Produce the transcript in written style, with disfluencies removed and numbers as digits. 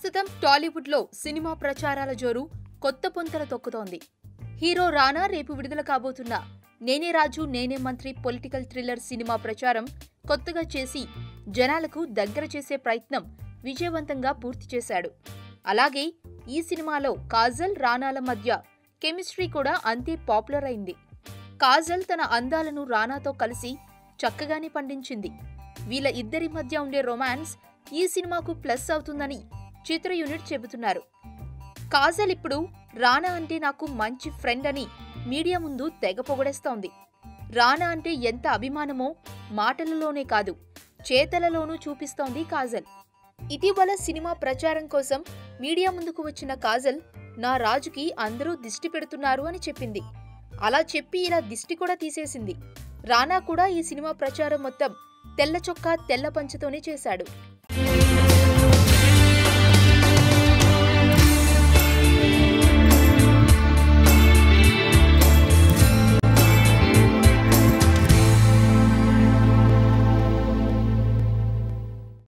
ప్రస్తుతం టాలీవుడ్ లో సినిమా ప్రచారాల జోరు కొత్త పుంతలు తొక్కుతోంది. హీరో రానా రేపు విడుదల కాబోతున్న నేనే రాజు నేనే మంత్రి పొలిటికల్ థ్రిల్లర్ సినిమా ప్రచారం కొత్తగా చేసి జనాలకు దగ్గర చేసే ప్రయత్నం విజయవంతంగా పూర్తి చేశాడు. అలాగే ఈ సినిమాలో కాజల్ రానాల మధ్య కెమిస్ట్రీ కూడా అంతే పాపులర్ అయింది. కాజల్ తన అందాలను రానాతో కలిసి చక్కగానే పండించింది. వీళ్ళ ఇద్దరి మధ్య ఉండే రొమాన్స్ ఈ సినిమాకు ప్లస్ అవుతుందని చిత్ర యూనిట్ చెబుతున్నారు. కాజల్ ఇప్పుడు రానా అంటే నాకు మంచి ఫ్రెండ్ అని మీడియా ముందు తెగ పొగడేస్తోంది. రానా అంటే ఎంత అభిమానమో మాటలలోనే కాదు చేతలలోనూ చూపిస్తోంది కాజల్. ఇటీవల సినిమా ప్రచారం కోసం మీడియా ముందుకు వచ్చిన కాజల్ నా రాజుకి అందరూ దిష్టి పెడుతున్నారు అని చెప్పింది. అలా చెప్పి ఇలా దిష్టి కూడా తీసేసింది. రానా కూడా ఈ సినిమా ప్రచారం మొత్తం తెల్ల చొక్కా తెల్ల పంచతోనే చేశాడు.